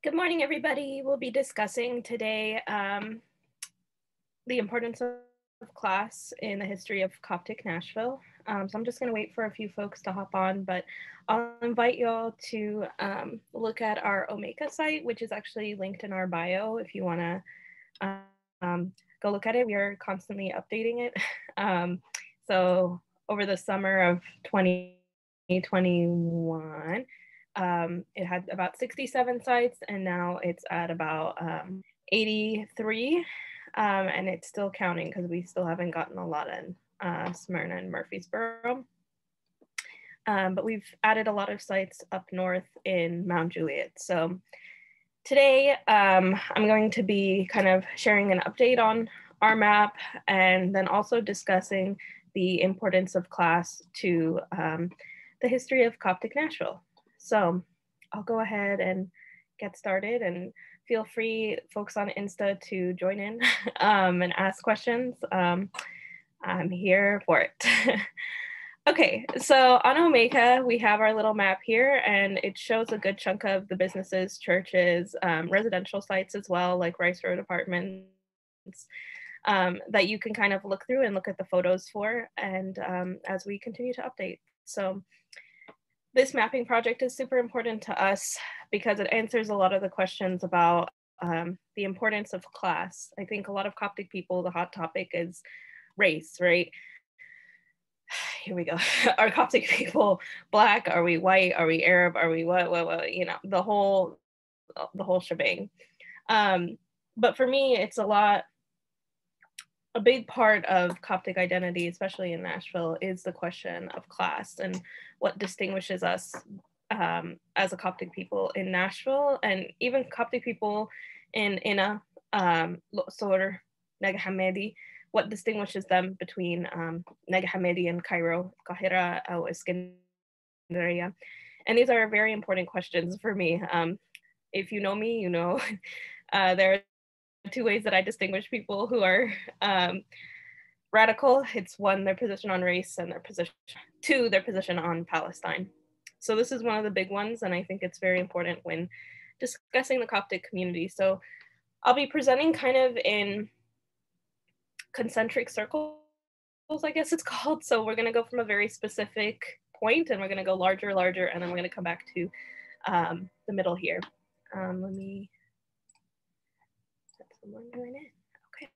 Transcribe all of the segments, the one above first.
Good morning, everybody. We'll be discussing today the importance of class in the history of Coptic Nashville. So I'm just going to wait for a few folks to hop on, but I'll invite y'all to look at our Omeka site, which is actually linked in our bio if you want to go look at it. We are constantly updating it. So over the summer of 2021, it had about 67 sites, and now it's at about 83, and it's still counting because we still haven't gotten a lot in Smyrna and Murfreesboro. But we've added a lot of sites up north in Mount Juliet. So today I'm going to be kind of sharing an update on our map and then also discussing the importance of class to the history of Coptic Nashville. So I'll go ahead and get started, and feel free, folks on Insta, to join in and ask questions. I'm here for it. Okay, so on Omeka, we have our little map here, and it shows a good chunk of the businesses, churches, residential sites as well, like Rice Road Apartments, that you can kind of look through and look at the photos for, and as we continue to update. So this mapping project is super important to us because it answers a lot of the questions about the importance of class. I think a lot of Coptic people, the hot topic is race, right? Here we go. Are Coptic people Black? Are we white? Are we Arab? Are we what? You know, the whole shebang. But for me, it's a big part of Coptic identity, especially in Nashville, is the question of class and what distinguishes us as a Coptic people in Nashville, and even Coptic people in Ina, Luqsor, Nag Hammadi, what distinguishes them between Nag Hammadi and Cairo, Qahira, or Iskandariya. And these are very important questions for me. If you know me, you know there are two ways that I distinguish people who are radical. It's one, their position on race, and their position on Palestine. So this is one of the big ones, and I think it's very important when discussing the Coptic community. So I'll be presenting kind of in concentric circles, I guess it's called. So we're going to go from a very specific point, and we're going to go larger, and then we're going to come back to the middle here. Let me someone doing it. Okay.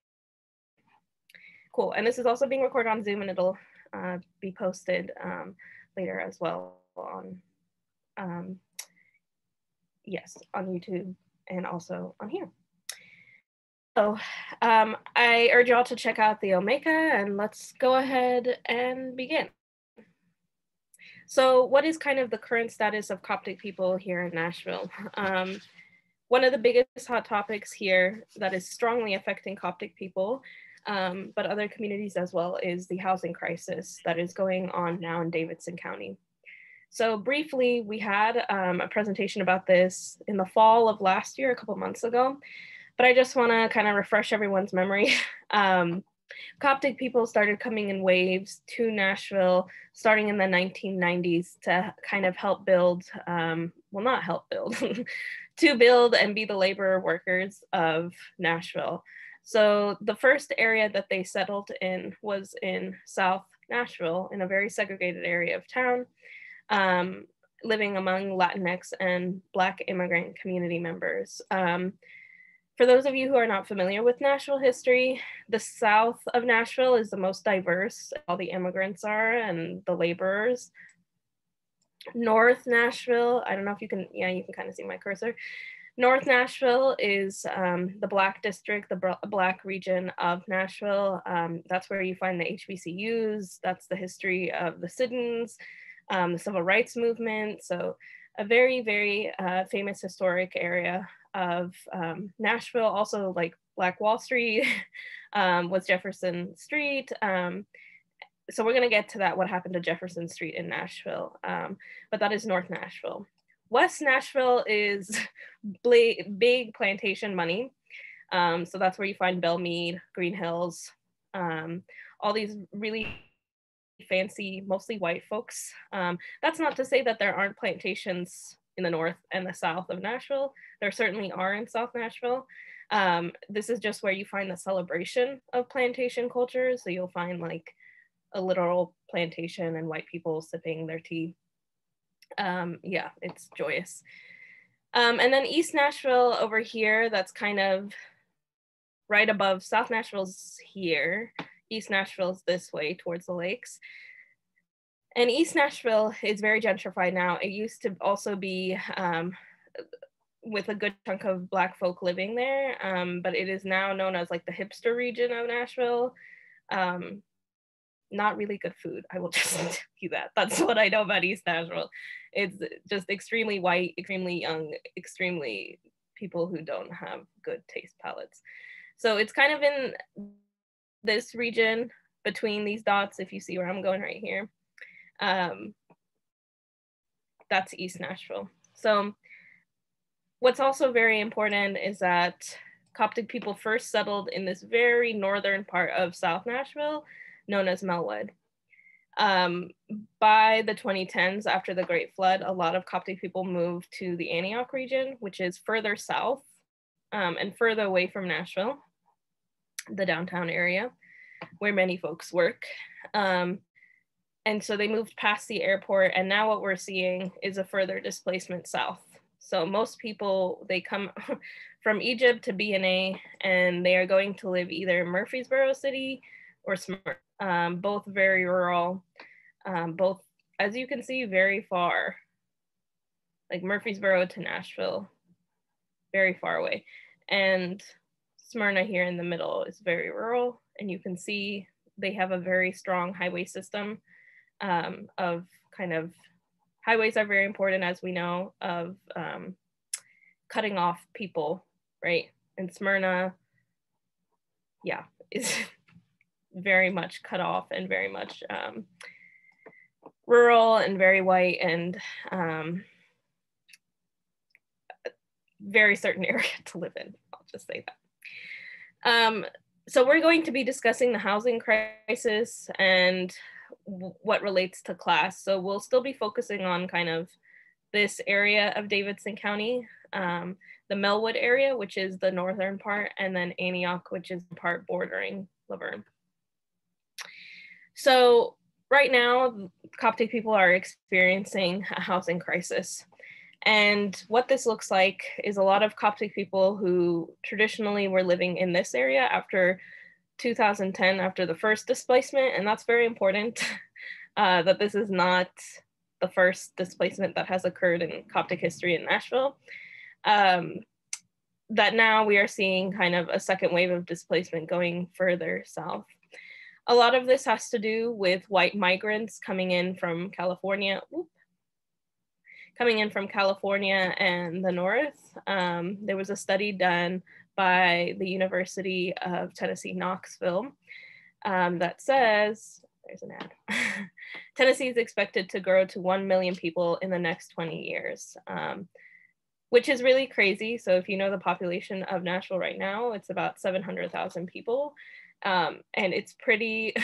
Cool. And this is also being recorded on Zoom, and it'll be posted later as well on, yes, on YouTube and also on here. So I urge y'all to check out the Omeka, and let's go ahead and begin. So what is kind of the current status of Coptic people here in Nashville? One of the biggest hot topics here that is strongly affecting Coptic people, but other communities as well, is the housing crisis that is going on now in Davidson County. So briefly, we had a presentation about this in the fall of last year, a couple months ago, but I just want to kind of refresh everyone's memory. Coptic people started coming in waves to Nashville starting in the 1990s to kind of help build, well, not help build, to build and be the labor workers of Nashville. So the first area that they settled in was in South Nashville, in a very segregated area of town, living among Latinx and Black immigrant community members. For those of you who are not familiar with Nashville history, the South of Nashville is the most diverse. All the immigrants are and the laborers. North Nashville, I don't know if you can, yeah, you can kind of see my cursor. North Nashville is the Black district, the Black region of Nashville. That's where you find the HBCUs. That's the history of the sit-ins, the civil rights movement. So a very, very famous historic area of Nashville. Also, like Black Wall Street was Jefferson Street. So we're going to get to that, what happened to Jefferson Street in Nashville. But that is North Nashville. West Nashville is big plantation money. So that's where you find Belmead, Green Hills, all these really fancy, mostly white folks. That's not to say that there aren't plantations in the north and the south of Nashville. There certainly are in South Nashville. This is just where you find the celebration of plantation culture. So you'll find like a literal plantation and white people sipping their tea. Yeah, it's joyous. And then East Nashville over here, that's kind of right above. South Nashville's here. East Nashville's this way towards the lakes. And East Nashville is very gentrified now. It used to also be with a good chunk of Black folk living there, but it is now known as like the hipster region of Nashville. Not really good food, I will just tell you that. That's what I know about East Nashville. It's just extremely white, extremely young, extremely people who don't have good taste palettes. So it's kind of in this region between these dots, if you see where I'm going right here. That's East Nashville. So what's also very important is that Coptic people first settled in this very northern part of South Nashville, known as Melwood. By the 2010s, after the Great Flood, a lot of Coptic people moved to the Antioch region, which is further south and further away from Nashville, the downtown area, where many folks work. And so they moved past the airport, and now what we're seeing is a further displacement south. So most people, they come from Egypt to BNA, and they are going to live either in Murfreesboro City or Smyrna, both very rural, both, as you can see, very far, like Murfreesboro to Nashville, very far away. And Smyrna here in the middle is very rural, and you can see they have a very strong highway system of kind of, highways are very important, as we know, of cutting off people, right? And Smyrna, yeah, is very much cut off and very much rural and very white and very certain area to live in, I'll just say that. So we're going to be discussing the housing crisis and what relates to class. So we'll still be focusing on kind of this area of Davidson County, the Melwood area, which is the northern part, and then Antioch, which is the part bordering Laverne. So right now, Coptic people are experiencing a housing crisis. And what this looks like is a lot of Coptic people who traditionally were living in this area after 2010, after the first displacement, and that's very important, that this is not the first displacement that has occurred in Coptic history in Nashville, that now we are seeing kind of a second wave of displacement going further south. A lot of this has to do with white migrants coming in from California, and the north. There was a study done by the University of Tennessee, Knoxville, that says, there's an ad, Tennessee is expected to grow to 1 million people in the next 20 years, which is really crazy. So if you know the population of Nashville right now, it's about 700,000 people. And it's pretty,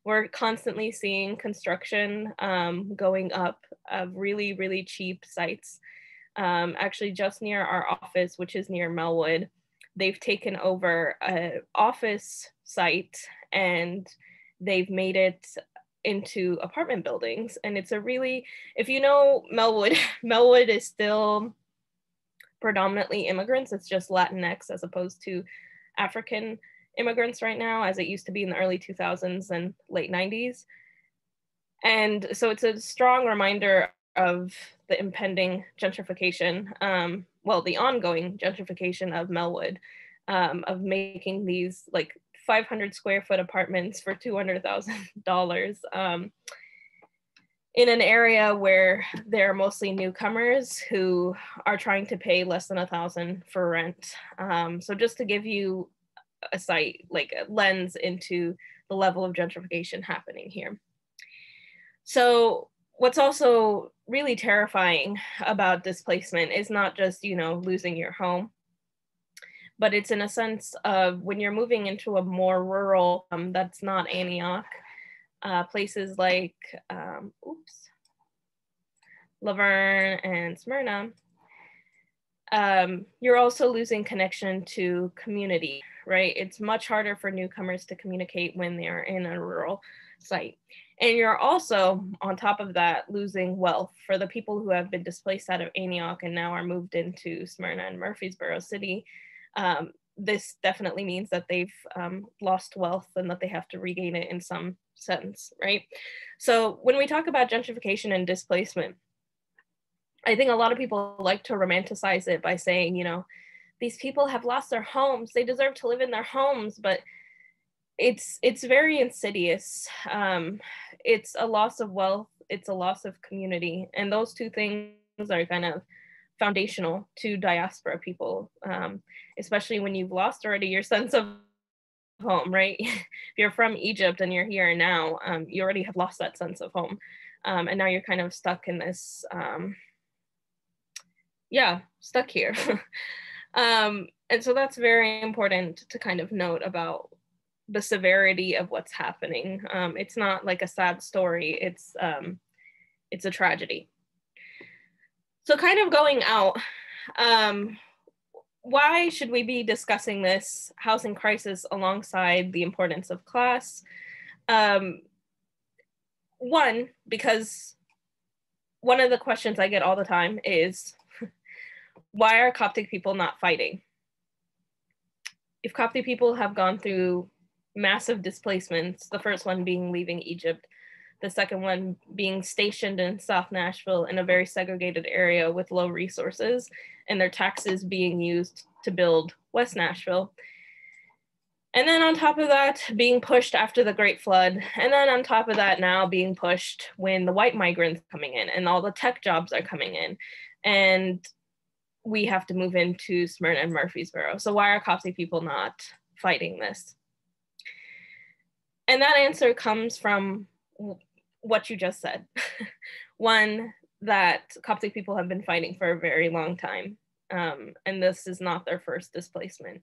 we're constantly seeing construction going up of really, really cheap sites. Actually, just near our office, which is near Melwood, they've taken over an office site and they've made it into apartment buildings. And it's a really, if you know Melwood, Melwood is still predominantly immigrants. It's just Latinx as opposed to African immigrants right now, as it used to be in the early 2000s and late 90s. And so it's a strong reminder of the impending gentrification, well, the ongoing gentrification of Melwood, of making these like 500 square foot apartments for $200,000 in an area where there are mostly newcomers who are trying to pay less than $1,000 for rent. So just to give you a sight, like a lens into the level of gentrification happening here. So what's also really terrifying about displacement is not just, you know, losing your home, but it's in a sense of when you're moving into a more rural, that's not Antioch, places like, La Verne, and Smyrna, you're also losing connection to community, right? It's much harder for newcomers to communicate when they're in a rural site. And you're also, on top of that, losing wealth for the people who have been displaced out of Antioch and now are moved into Smyrna and Murfreesboro City. This definitely means that they've lost wealth and that they have to regain it in some sense, right? So when we talk about gentrification and displacement, I think a lot of people like to romanticize it by saying, you know, these people have lost their homes, they deserve to live in their homes, but it's very insidious. It's a loss of wealth, it's a loss of community, and those two things are kind of foundational to diaspora people, especially when you've lost already your sense of home, right? If you're from Egypt and you're here now, you already have lost that sense of home, and now you're kind of stuck in this, stuck here. And so that's very important to kind of note about the severity of what's happening. It's not like a sad story, it's a tragedy. So kind of going out, why should we be discussing this housing crisis alongside the importance of class? One, because one of the questions I get all the time is, why are Coptic people not fighting? If Coptic people have gone through massive displacements, the first one being leaving Egypt, the second one being stationed in South Nashville in a very segregated area with low resources, and their taxes being used to build West Nashville. And then on top of that, being pushed after the Great Flood. And then on top of that, now being pushed when the white migrants are coming in and all the tech jobs are coming in. And we have to move into Smyrna and Murfreesboro. So why are Coptic people not fighting this? And that answer comes from what you just said. One, that Coptic people have been fighting for a very long time. And this is not their first displacement.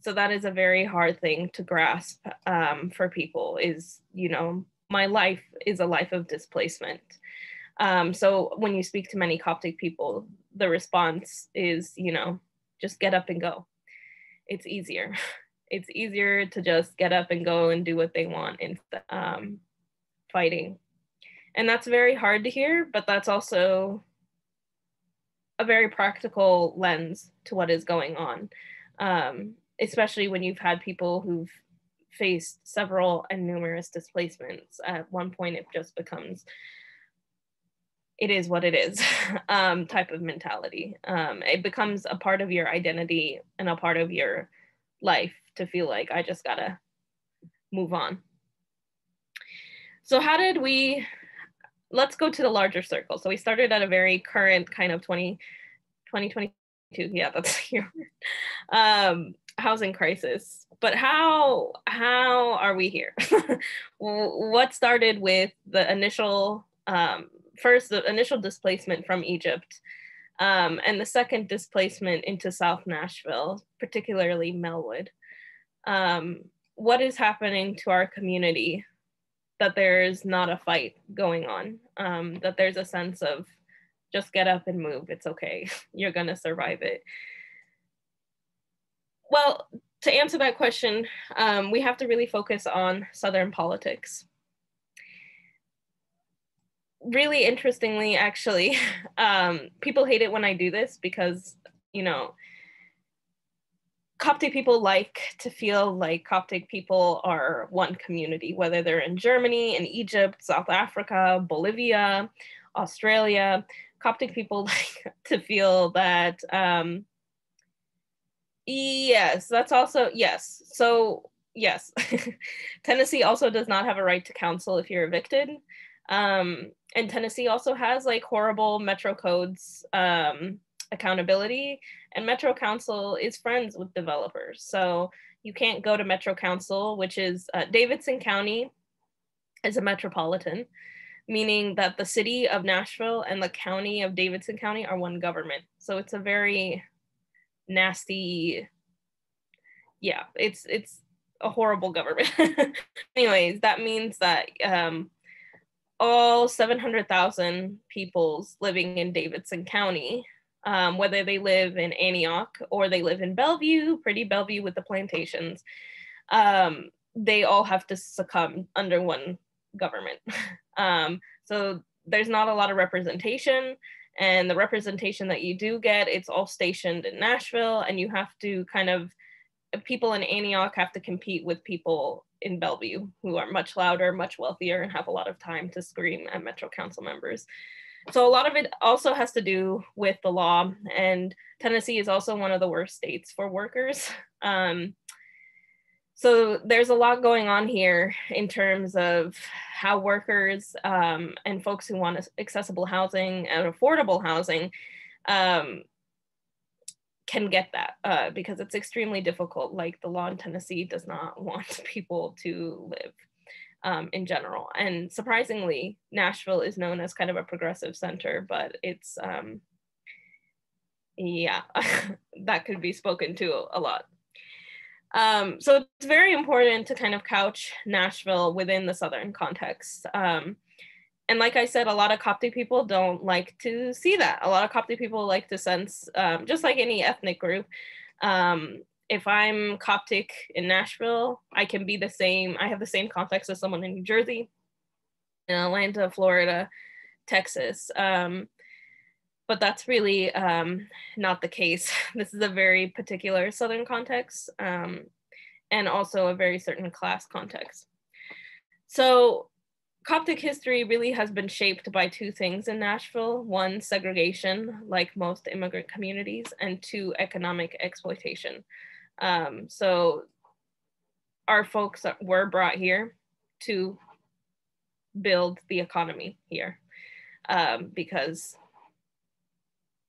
So that is a very hard thing to grasp for people is, you know, my life is a life of displacement. So when you speak to many Coptic people, the response is, you know, just get up and go. It's easier. It's easier to just get up and go and do what they want instead of fighting. And that's very hard to hear, but that's also a very practical lens to what is going on, especially when you've had people who've faced several and numerous displacements. At one point, it just becomes, it is what it is type of mentality. It becomes a part of your identity and a part of your life to feel like I just gotta move on. So how did we, let's go to the larger circle. So we started at a very current kind of 2022, yeah, that's here, housing crisis. But how are we here? What started with the initial, first, the initial displacement from Egypt, and the second displacement into South Nashville, particularly Melwood. What is happening to our community that there's not a fight going on, that there's a sense of just get up and move, it's okay, you're gonna survive it? Well, to answer that question, we have to really focus on Southern politics. Really interestingly, actually, people hate it when I do this because, you know, Coptic people like to feel like Coptic people are one community, whether they're in Germany, in Egypt, South Africa, Bolivia, Australia. Coptic people like to feel that, yes, that's also, yes. So yes, Tennessee also does not have a right to counsel if you're evicted. And Tennessee also has like horrible Metro codes accountability, and Metro Council is friends with developers. So you can't go to Metro Council, which is Davidson County is a metropolitan, meaning that the city of Nashville and the county of Davidson County are one government. So it's a very nasty, yeah, it's a horrible government. Anyways, that means that all 700,000 peoples living in Davidson County, whether they live in Antioch or they live in Bellevue, pretty Bellevue with the plantations, they all have to succumb under one government. So there's not a lot of representation, and the representation that you do get, it's all stationed in Nashville, and you have to kind of, people in Antioch have to compete with people in Bellevue who are much louder, much wealthier, and have a lot of time to scream at Metro Council members. So a lot of it also has to do with the law, and Tennessee is also one of the worst states for workers. So there's a lot going on here in terms of how workers and folks who want accessible housing and affordable housing can get that because it's extremely difficult. Like, the law in Tennessee does not want people to live in general. And surprisingly, Nashville is known as kind of a progressive center, but it's, yeah, that could be spoken to a lot. So it's very important to kind of couch Nashville within the Southern context. And like I said, a lot of Coptic people don't like to see that. A lot of Coptic people like to sense, just like any ethnic group, if I'm Coptic in Nashville, I can be the same. I have the same context as someone in New Jersey, in Atlanta, Florida, Texas. But that's really not the case. This is a very particular Southern context, and also a very certain class context. So Coptic history really has been shaped by two things in Nashville. One, segregation, like most immigrant communities, and two, economic exploitation. So our folks were brought here to build the economy here, because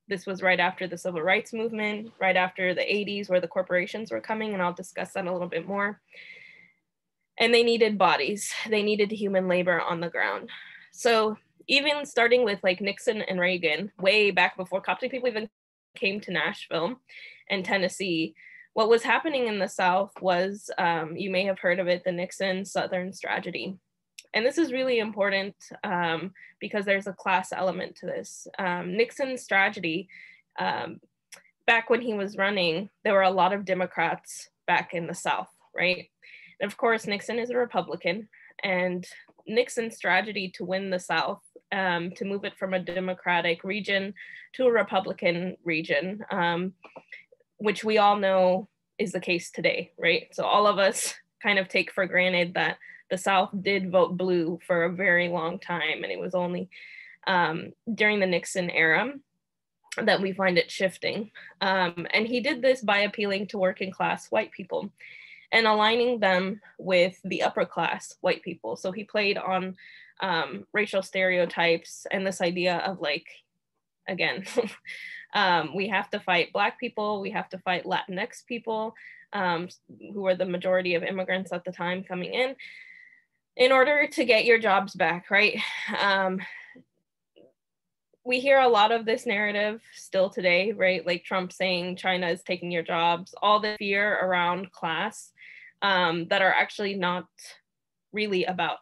this was right after the civil rights movement, right after the 80s, where the corporations were coming, and I'll discuss that a little bit more. And they needed bodies. They needed human labor on the ground. So even starting with like Nixon and Reagan, way back before Coptic people even came to Nashville and Tennessee, what was happening in the South was, you may have heard of it, the Nixon Southern Strategy. And this is really important because there's a class element to this. Nixon's strategy, back when he was running, there were a lot of Democrats back in the South, right? And of course, Nixon is a Republican, and Nixon's strategy to win the South, to move it from a Democratic region to a Republican region, which we all know is the case today, right? So all of us kind of take for granted that the South did vote blue for a very long time, and it was only during the Nixon era that we find it shifting. And he did this by appealing to working class white people and aligning them with the upper class white people. So he played on racial stereotypes and this idea of, like, again, we have to fight Black people, we have to fight Latinx people, who were the majority of immigrants at the time coming in order to get your jobs back, right? We hear a lot of this narrative still today, right? Like Trump saying China is taking your jobs, all the fear around class that are actually not really about,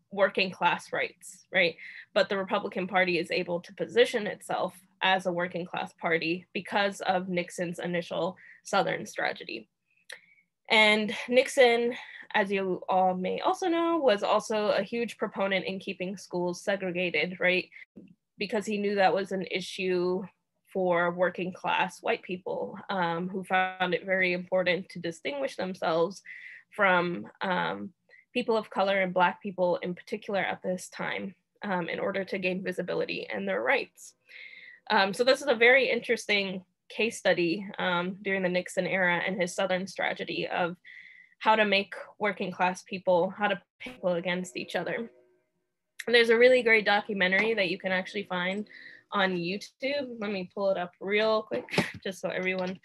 working class rights, right? But the Republican Party is able to position itself as a working class party because of Nixon's initial Southern strategy. And Nixon, as you all may also know, was also a huge proponent in keeping schools segregated, right? Because he knew that was an issue for working class white people who found it very important to distinguish themselves from people of color and Black people in particular at this time in order to gain visibility and their rights. So this is a very interesting case study during the Nixon era and his Southern strategy of how to make working class people, how to pit people against each other. And there's a really great documentary that you can actually find on YouTube. Let me pull it up real quick, just so everyone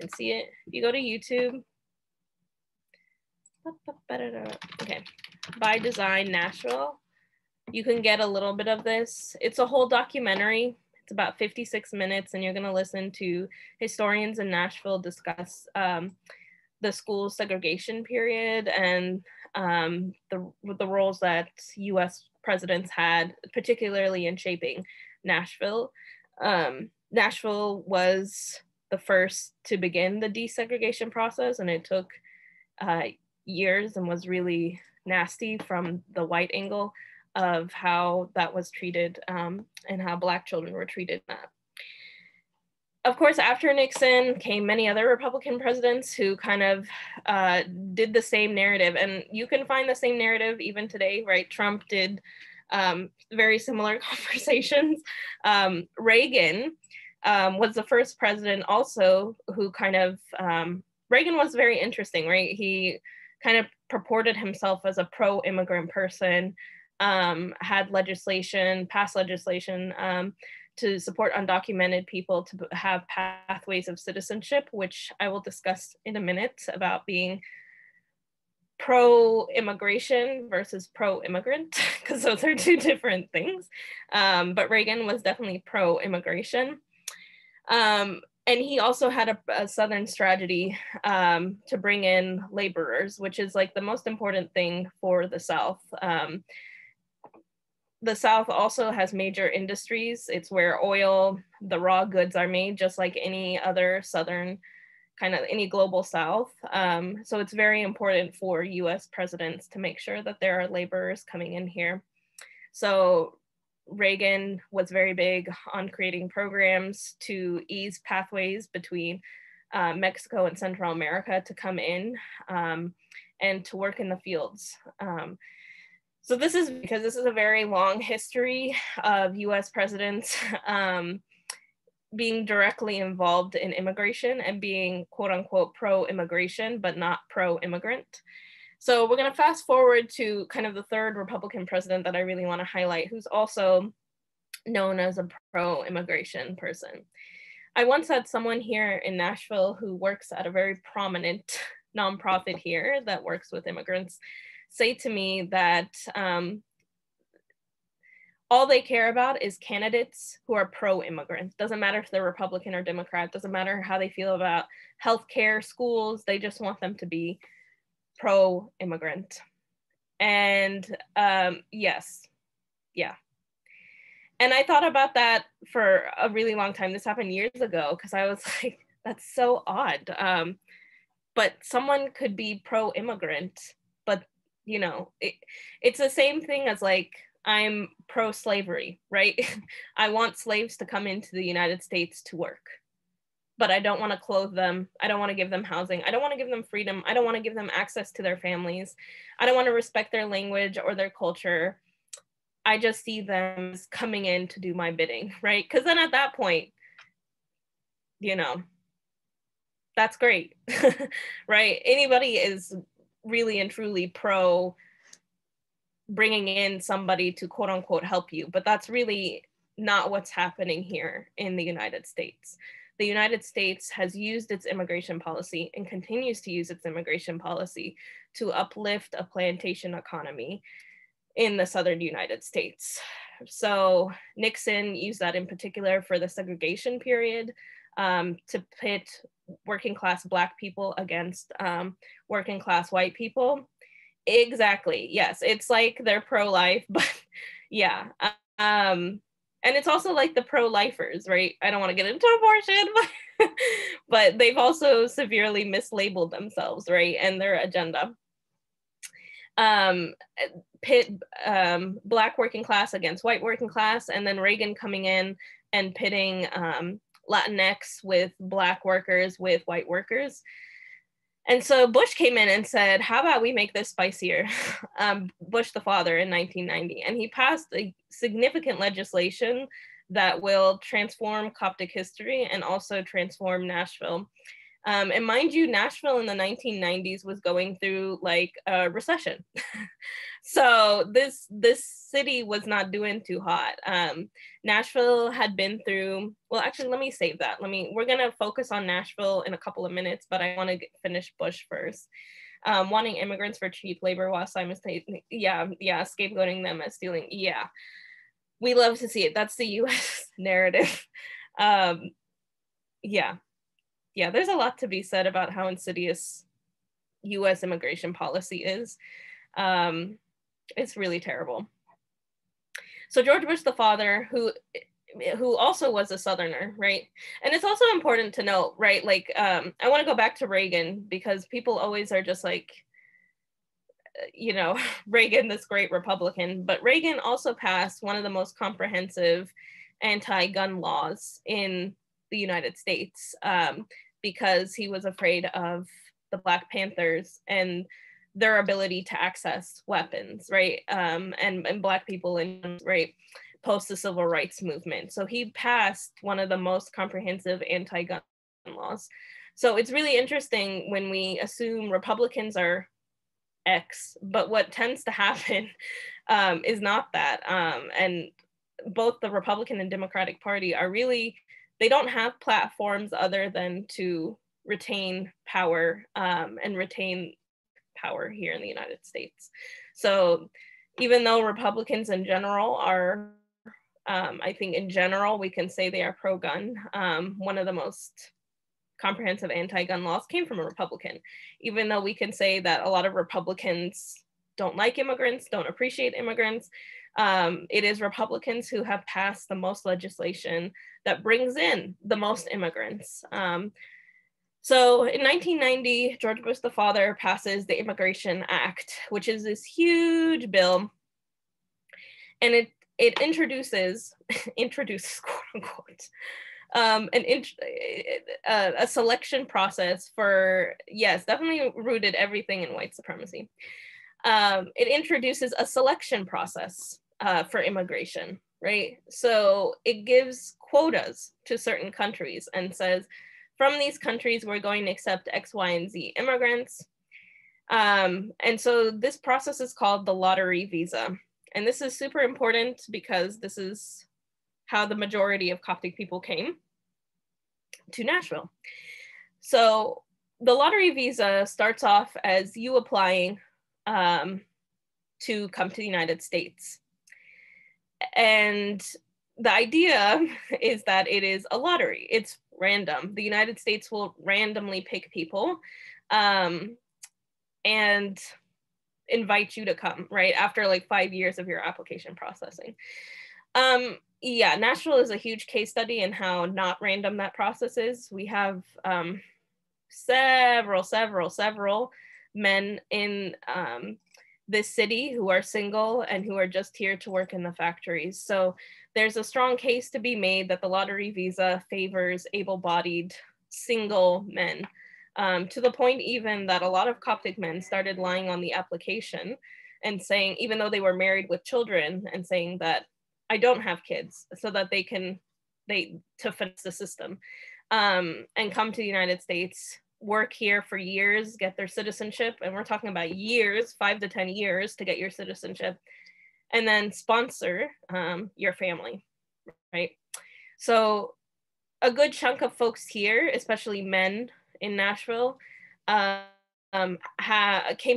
can see it. If you go to YouTube, okay, By Design Nashville, you can get a little bit of this. It's a whole documentary. It's about 56 minutes, and you're gonna listen to historians in Nashville discuss the school segregation period and the roles that US presidents had, particularly in shaping Nashville. Nashville was the first to begin the desegregation process, and it took years and was really nasty from the white angle of how that was treated and how Black children were treated in that. Of course, after Nixon came many other Republican presidents who kind of did the same narrative. And you can find the same narrative even today, right? Trump did very similar conversations. Reagan was the first president also who kind of, Reagan was very interesting, right? He kind of purported himself as a pro-immigrant person, had legislation, passed legislation to support undocumented people to have pathways of citizenship, which I will discuss in a minute about being pro-immigration versus pro-immigrant, because those are two different things. But Reagan was definitely pro-immigration. And he also had a Southern strategy to bring in laborers, which is like the most important thing for the South. The South also has major industries. It's where oil, the raw goods are made, just like any other Southern, kind of any global South. So it's very important for US presidents to make sure that there are laborers coming in here. So Reagan was very big on creating programs to ease pathways between Mexico and Central America to come in and to work in the fields. So this is because this is a very long history of US presidents being directly involved in immigration and being quote unquote pro-immigration, but not pro-immigrant. So we're gonna fast forward to kind of the third Republican president that I really wanna highlight, who's also known as a pro-immigration person. I once had someone here in Nashville who works at a very prominent nonprofit here that works with immigrants say to me that all they care about is candidates who are pro-immigrant. Doesn't matter if they're Republican or Democrat, doesn't matter how they feel about healthcare, schools, they just want them to be pro-immigrant. And yes, yeah. And I thought about that for a really long time. This happened years ago because I was like, that's so odd. But someone could be pro-immigrant, but you know, it's the same thing as like, I'm pro-slavery, right? I want slaves to come into the United States to work, but I don't want to clothe them. I don't want to give them housing. I don't want to give them freedom. I don't want to give them access to their families. I don't want to respect their language or their culture. I just see them as coming in to do my bidding, right? Because then at that point, you know, that's great, right? Anybody is really and truly pro bringing in somebody to quote unquote help you, but that's really not what's happening here in the United States. The United States has used its immigration policy and continues to use its immigration policy to uplift a plantation economy in the Southern United States. So Nixon used that in particular for the segregation period to pit working class Black people against working class white people. Exactly, yes, it's like they're pro-life, but yeah. And it's also like the pro-lifers, right? I don't want to get into abortion, but they've also severely mislabeled themselves, right? And their agenda. Pit Black working class against white working class, and then Reagan coming in and pitting Latinx with Black workers with white workers. And so Bush came in and said, how about we make this spicier? Bush the father in 1990, and he passed a significant legislation that will transform Coptic history and also transform Nashville. And mind you, Nashville in the 1990s was going through like a recession. So this city was not doing too hot. Nashville had been through, well, actually, let me save that. We're gonna focus on Nashville in a couple of minutes, but I wanna finish Bush first. Wanting immigrants for cheap labor while simultaneously, scapegoating them as stealing, yeah. We love to see it, that's the US narrative. Yeah, there's a lot to be said about how insidious US immigration policy is. It's really terrible. So George Bush the father, who also was a Southerner, right? And it's also important to note, right? Like, I want to go back to Reagan, because people always are just like, you know, Reagan, this great Republican, but Reagan also passed one of the most comprehensive anti-gun laws in the United States, because he was afraid of the Black Panthers and their ability to access weapons, right? And Black people in, right, post the civil rights movement. So he passed one of the most comprehensive anti-gun laws. So it's really interesting when we assume Republicans are X, but what tends to happen is not that. And both the Republican and Democratic Party are really, they don't have platforms other than to retain power, and retain power here in the United States. So even though Republicans in general are, I think in general, we can say they are pro-gun, one of the most comprehensive anti-gun laws came from a Republican, even though we can say that a lot of Republicans don't like immigrants, don't appreciate immigrants. It is Republicans who have passed the most legislation that brings in the most immigrants. So in 1990, George Bush the father passes the Immigration Act, which is this huge bill, and it introduces quote unquote, a selection process for, yes, definitely rooted everything in white supremacy. It introduces a selection process for immigration, right? So it gives quotas to certain countries and says, from these countries, we're going to accept X, Y, and Z immigrants. And so this process is called the lottery visa. And this is super important because this is how the majority of Coptic people came to Nashville. So the lottery visa starts off as you applying to come to the United States. And the idea is that it is a lottery. It's random. The United States will randomly pick people and invite you to come, right? After like 5 years of your application processing. Yeah, Nashville is a huge case study in how not random that process is. We have several men in this city who are single and who are just here to work in the factories. So there's a strong case to be made that the lottery visa favors able-bodied single men, to the point even that a lot of Coptic men started lying on the application and saying, even though they were married with children, and saying that I don't have kids, so that they to finesse the system, and come to the United States, work here for years, get their citizenship, and we're talking about years, 5 to 10 years to get your citizenship, and then sponsor your family, right? So a good chunk of folks here, especially men in Nashville, came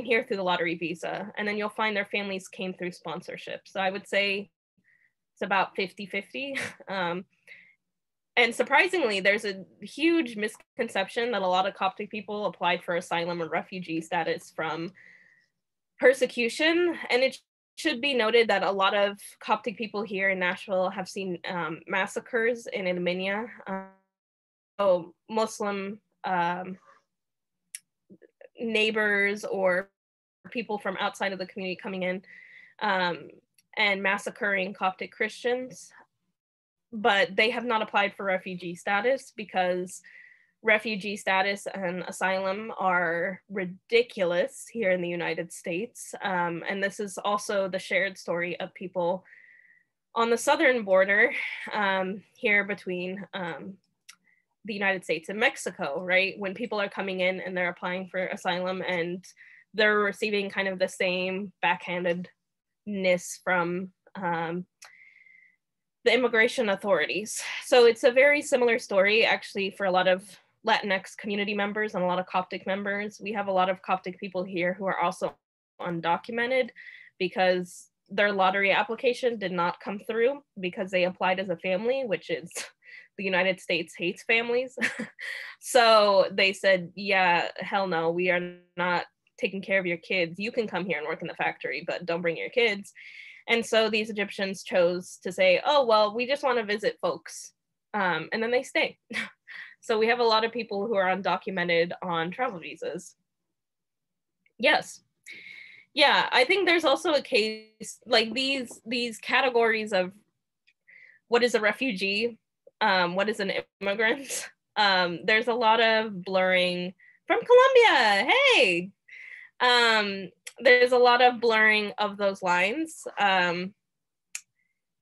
here through the lottery visa, and then you'll find their families came through sponsorship. So I would say it's about 50-50. And surprisingly, there's a huge misconception that a lot of Coptic people applied for asylum or refugee status from persecution. And it should be noted that a lot of Coptic people here in Nashville have seen massacres in Armenia. So Muslim neighbors or people from outside of the community coming in and massacring Coptic Christians. But they have not applied for refugee status because refugee status and asylum are ridiculous here in the United States. And this is also the shared story of people on the southern border here between the United States and Mexico, right? When people are coming in and they're applying for asylum and they're receiving kind of the same backhandedness from the immigration authorities. So it's a very similar story actually for a lot of Latinx community members and a lot of Coptic members. We have a lot of Coptic people here who are also undocumented because their lottery application did not come through because they applied as a family, which is the United States hates families. So they said, yeah, hell no, we are not taking care of your kids. You can come here and work in the factory, but don't bring your kids. And so these Egyptians chose to say, oh, well, we just want to visit folks. And then they stay. So we have a lot of people who are undocumented on travel visas. Yes. Yeah, I think there's also a case, like these categories of what is a refugee, what is an immigrant. There's a lot of blurring from Colombia, hey! There's a lot of blurring of those lines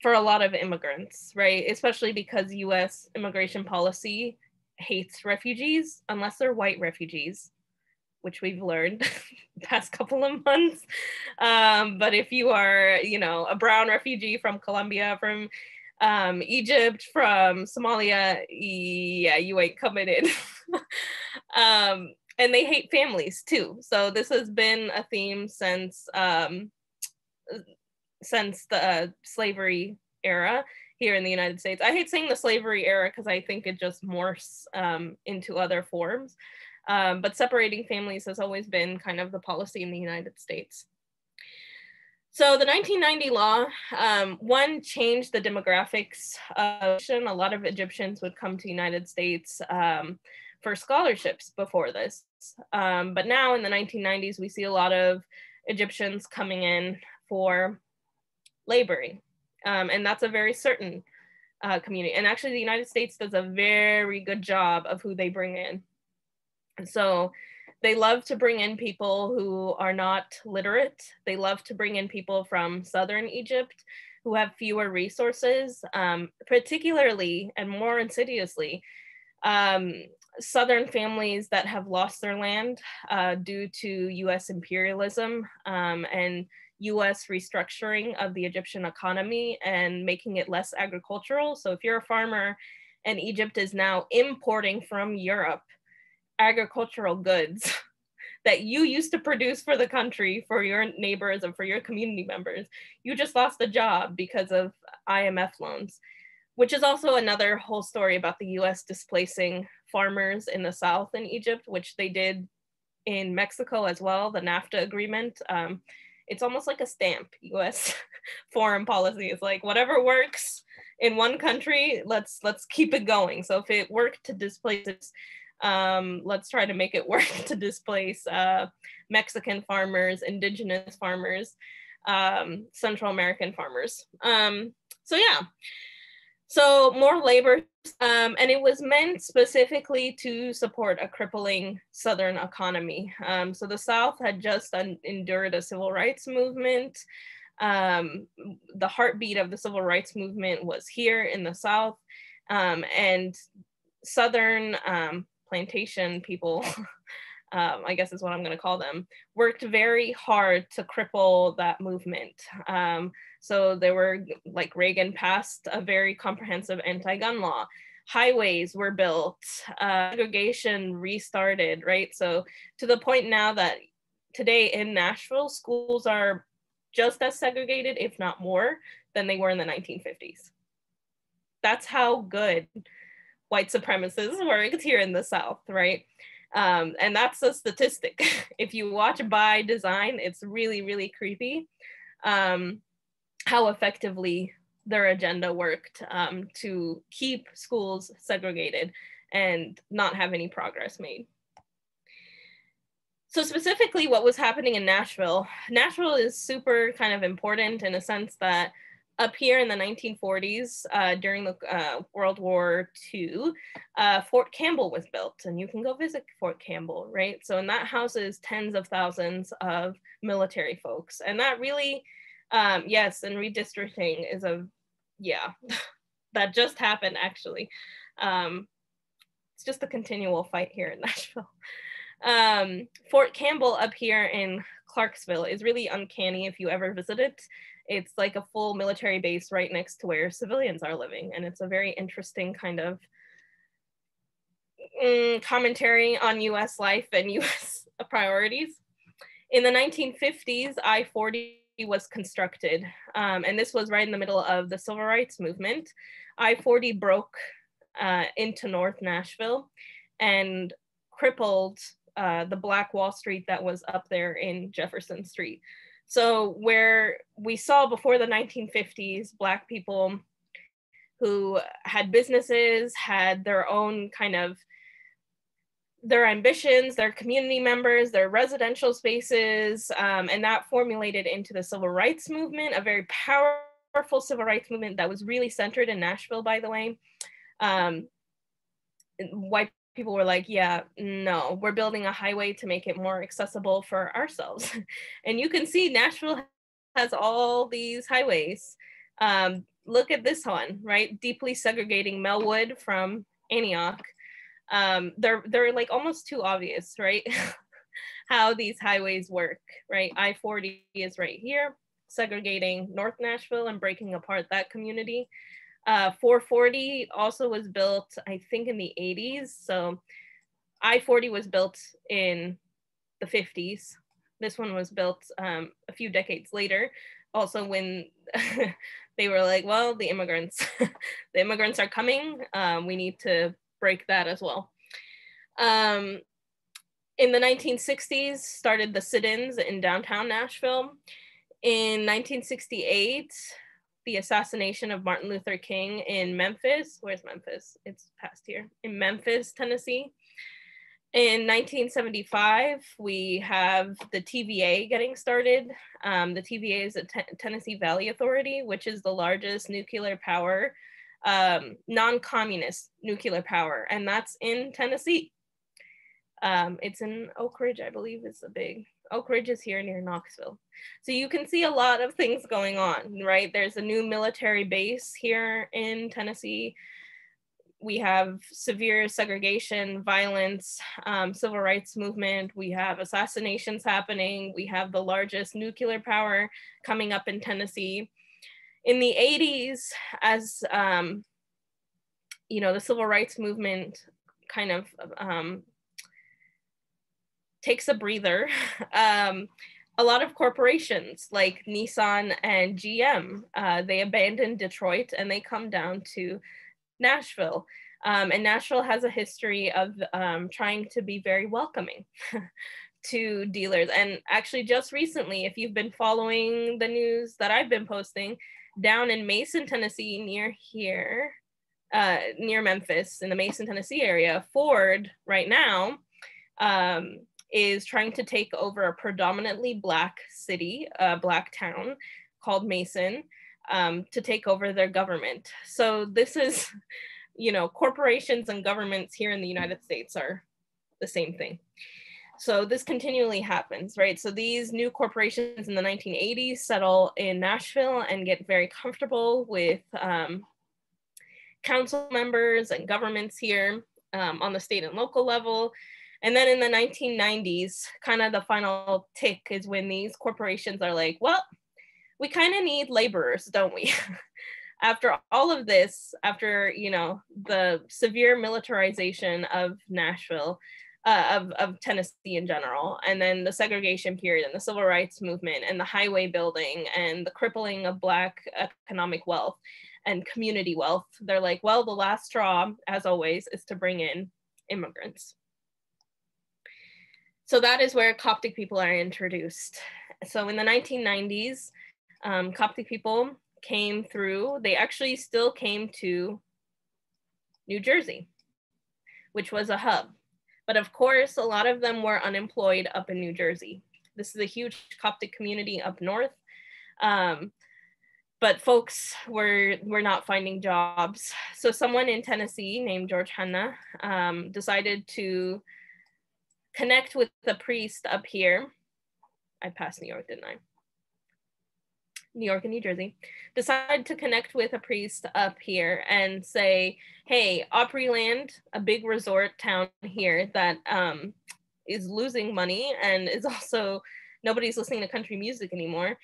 for a lot of immigrants, right? Especially because US immigration policy hates refugees unless they're white refugees, which we've learned the past couple of months. But if you are, you know, a brown refugee from Colombia, from Egypt, from Somalia, yeah, you ain't coming in. And they hate families too. So this has been a theme since the slavery era here in the United States. I hate saying the slavery era because I think it just morphs into other forms. But separating families has always been kind of the policy in the United States. So the 1990 law, one, changed the demographics of Egyptian. A lot of Egyptians would come to the United States for scholarships before this. But now in the 1990s, we see a lot of Egyptians coming in for laboring. And that's a very certain community. And actually the United States does a very good job of who they bring in. And so they love to bring in people who are not literate. They love to bring in people from Southern Egypt who have fewer resources, particularly and more insidiously, Southern families that have lost their land due to US imperialism and US restructuring of the Egyptian economy and making it less agricultural. So if you're a farmer and Egypt is now importing from Europe agricultural goods that you used to produce for the country, for your neighbors and for your community members, you just lost a job because of IMF loans, which is also another whole story about the US displacing farmers in the South in Egypt, which they did in Mexico as well, the NAFTA agreement. It's almost like a stamp. US foreign policy is like, whatever works in one country, let's keep it going. So if it worked to displace it, let's try to make it work to displace Mexican farmers, indigenous farmers, Central American farmers. So yeah, so more labor, and it was meant specifically to support a crippling Southern economy. So the South had just endured a civil rights movement. The heartbeat of the civil rights movement was here in the South, and Southern plantation people, I guess is what I'm going to call them, worked very hard to cripple that movement. So there were, like, Reagan passed a very comprehensive anti-gun law. Highways were built, segregation restarted, right? So to the point now that today in Nashville, schools are just as segregated, if not more, than they were in the 1950s. That's how good white supremacists worked here in the South, right? And that's a statistic. If you watch By Design, it's really, really creepy how effectively their agenda worked to keep schools segregated and not have any progress made. So specifically what was happening in Nashville, Nashville is super kind of important in a sense that up here in the 1940s, during the World War II, Fort Campbell was built, and you can go visit Fort Campbell, right? So, and that houses tens of thousands of military folks. And that really, yes, and redistricting is that just happened actually. It's just a continual fight here in Nashville. Fort Campbell up here in Clarksville is really uncanny if you ever visit it. It's like a full military base right next to where civilians are living. And it's a very interesting kind of commentary on US life and US priorities. In the 1950s, I-40 was constructed. And this was right in the middle of the civil rights movement. I-40 broke into North Nashville and crippled the Black Wall Street that was up there in Jefferson Street. So where we saw before the 1950s, Black people who had businesses, had their own kind of their ambitions, their community members, their residential spaces, and that formulated into the civil rights movement, a very powerful civil rights movement that was really centered in Nashville, by the way. White people were like, yeah, no, we're building a highway to make it more accessible for ourselves. And you can see Nashville has all these highways. Look at this one, right? Deeply segregating Melwood from Antioch. They're like almost too obvious, right? How these highways work, right? I-40 is right here, segregating North Nashville and breaking apart that community. 440 also was built, I think, in the 80s. So I-40 was built in the 50s. This one was built a few decades later, also when they were like, well, the immigrants are coming. We need to break that as well. In the 1960s, started the sit-ins in downtown Nashville. In 1968, the assassination of Martin Luther King in Memphis. Where's Memphis? It's past here. In Memphis, Tennessee. In 1975, we have the TVA getting started. The TVA is the Tennessee Valley Authority, which is the largest nuclear power, non-communist nuclear power, and that's in Tennessee. It's in Oak Ridge, I believe is the big. Oak Ridge is here near Knoxville. So you can see a lot of things going on, right? There's a new military base here in Tennessee. We have severe segregation, violence, civil rights movement. We have assassinations happening. We have the largest nuclear power coming up in Tennessee. In the 80s, as you know, the civil rights movement kind of takes a breather. A lot of corporations like Nissan and GM, they abandon Detroit and they come down to Nashville. And Nashville has a history of trying to be very welcoming to dealers. And actually just recently, if you've been following the news that I've been posting, down in Mason, Tennessee, near here, near Memphis, in the Mason, Tennessee area, Ford right now is trying to take over a predominantly Black city, Black town called Mason, to take over their government. So this is, you know, corporations and governments here in the United States are the same thing. So this continually happens, right? So these new corporations in the 1980s settle in Nashville and get very comfortable with council members and governments here on the state and local level. And then in the 1990s, kind of the final tick is when these corporations are like, well, we kind of need laborers, don't we? After all of this, after, you know, the severe militarization of Nashville, of Tennessee in general, and then the segregation period and the civil rights movement and the highway building and the crippling of Black economic wealth and community wealth, they're like, well, the last straw, as always, is to bring in immigrants. So that is where Coptic people are introduced. So in the 1990s, Coptic people came through, they actually still came to New Jersey, which was a hub. But of course, a lot of them were unemployed up in New Jersey. This is a huge Coptic community up north. But folks were not finding jobs. So someone in Tennessee named George Hanna decided to connect with the priest up here. I passed New York, didn't I? New York and New Jersey, decided to connect with a priest up here and say, hey, Opryland, a big resort town here that is losing money and is also, nobody's listening to country music anymore,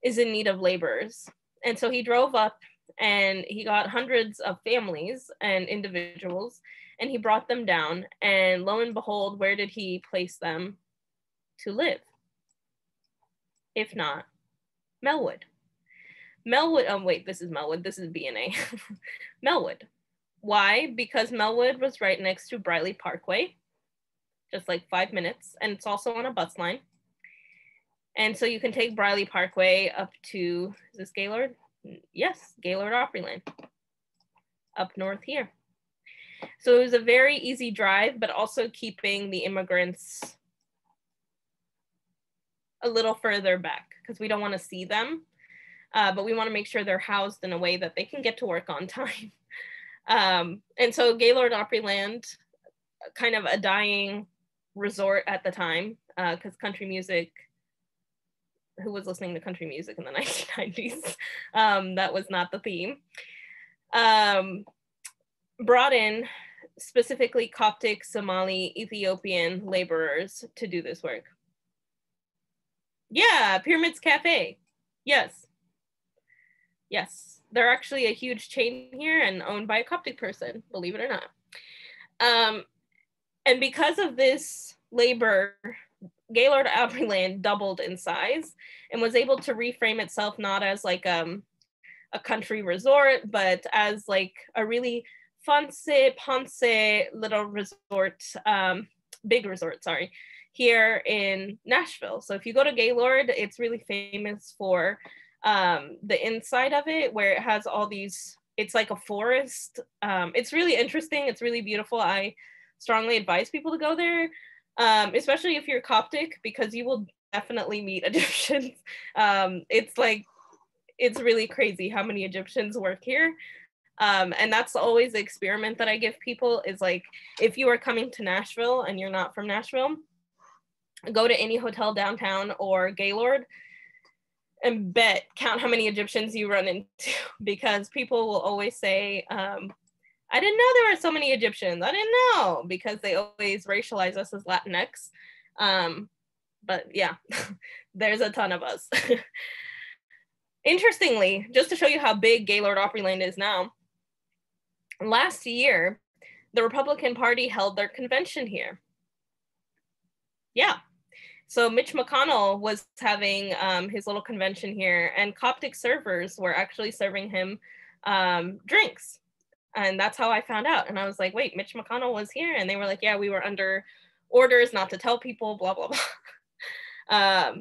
is in need of laborers. And so he drove up and he got hundreds of families and individuals and he brought them down, and lo and behold, where did he place them to live? If not Melwood. Melwood, oh wait, this is Melwood, this is BNA. Melwood. Why? Because Melwood was right next to Briley Parkway. just like 5 minutes. And it's also on a bus line. And so you can take Briley Parkway up to, is this Gaylord? Yes, Gaylord Opryland, up north here. So it was a very easy drive, but also keeping the immigrants a little further back because we don't want to see them, but we want to make sure they're housed in a way that they can get to work on time. And so Gaylord Opryland, kind of a dying resort at the time, because country music, who was listening to country music in the 1990s? That was not the theme. Brought in specifically Coptic, Somali, Ethiopian laborers to do this work. Yeah, Pyramids Cafe. Yes. Yes, they're actually a huge chain here and owned by a Coptic person, believe it or not. And because of this labor, Gaylord Opryland doubled in size and was able to reframe itself not as like a country resort, but as like a really fancy, ponce little resort, big resort, sorry, here in Nashville. So if you go to Gaylord, it's really famous for the inside of it, where it has all these, it's like a forest. It's really interesting. It's really beautiful. I strongly advise people to go there, especially if you're Coptic, because you will definitely meet Egyptians. It's like, it's really crazy how many Egyptians work here. And that's always the experiment that I give people is like, if you are coming to Nashville and you're not from Nashville, go to any hotel downtown or Gaylord and count how many Egyptians you run into, because people will always say, I didn't know there were so many Egyptians. I didn't know, because they always racialize us as Latinx. But yeah, there's a ton of us. Interestingly, just to show you how big Gaylord Opryland is now, last year, the Republican Party held their convention here. Yeah. So Mitch McConnell was having his little convention here, and Coptic servers were actually serving him drinks. And that's how I found out. And I was like, wait, Mitch McConnell was here? And they were like, yeah, we were under orders not to tell people, blah, blah, blah.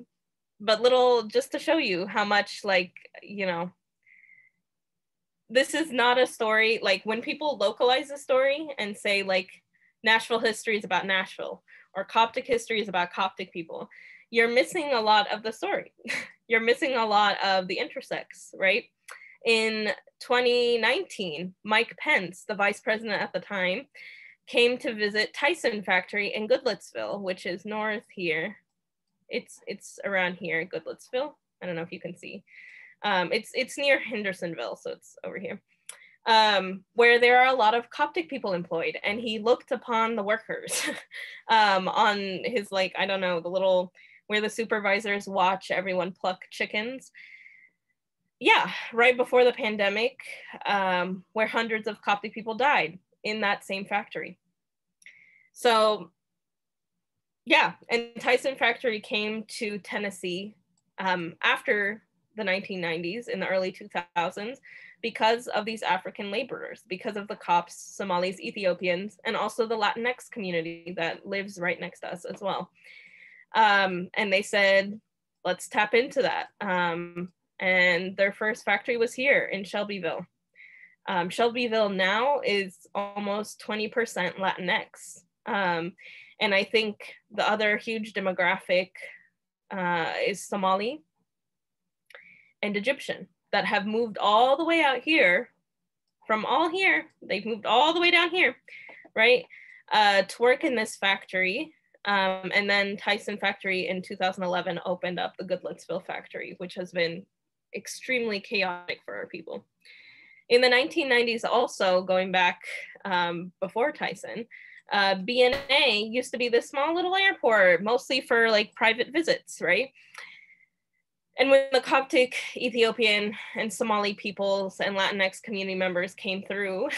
But little, just to show you how much, like, you know, this is not a story, like when people localize a story and say like Nashville history is about Nashville or Coptic history is about Coptic people, you're missing a lot of the story. You're missing a lot of the intersects, right? In 2019, Mike Pence, the vice president at the time, came to visit Tyson Factory in Goodlettsville, which is north here. It's around here, Goodlettsville. I don't know if you can see. It's near Hendersonville, so it's over here, where there are a lot of Coptic people employed. And he looked upon the workers on his, like, I don't know, the little, where the supervisors watch everyone pluck chickens. Yeah, right before the pandemic, where hundreds of Coptic people died in that same factory. So yeah, and Tyson Factory came to Tennessee after the 1990s, in the early 2000s, because of these African laborers, because of the Copts, Somalis, Ethiopians, and also the Latinx community that lives right next to us as well. And they said, let's tap into that. And their first factory was here in Shelbyville. Shelbyville now is almost 20% Latinx. And I think the other huge demographic is Somali and Egyptian that have moved all the way out here, from all here, they've moved all the way down here, right? To work in this factory. And then Tyson Factory in 2011 opened up the Goodlettsville factory, which has been extremely chaotic for our people. In the 1990s also, going back before Tyson, BNA used to be this small little airport, mostly for like private visits, right? And when the Coptic, Ethiopian, and Somali peoples and Latinx community members came through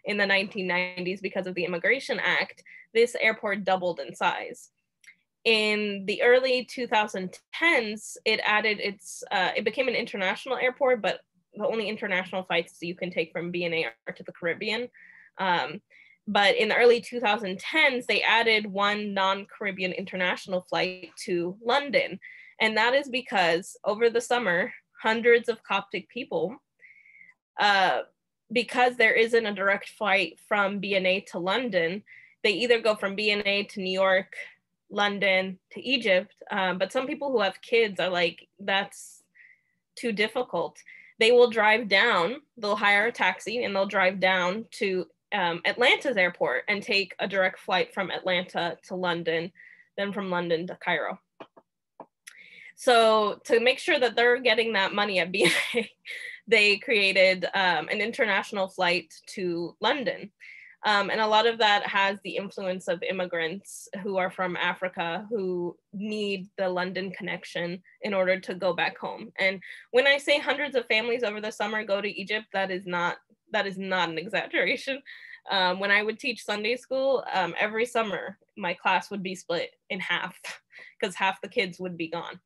in the 1990s because of the Immigration Act, this airport doubled in size. In the early 2010s, it became an international airport, but the only international flights you can take from BNA are to the Caribbean. But in the early 2010s, they added one non-Caribbean international flight to London. And that is because over the summer, hundreds of Coptic people, because there isn't a direct flight from BNA to London, they either go from BNA to New York, London to Egypt. But some people who have kids are like, that's too difficult. They will drive down, they'll hire a taxi and they'll drive down to Atlanta's airport and take a direct flight from Atlanta to London, then from London to Cairo. So to make sure that they're getting that money at BNA, they created an international flight to London. And a lot of that has the influence of immigrants who are from Africa who need the London connection in order to go back home. And when I say hundreds of families over the summer go to Egypt, that is not an exaggeration. When I would teach Sunday school, every summer my class would be split in half because half the kids would be gone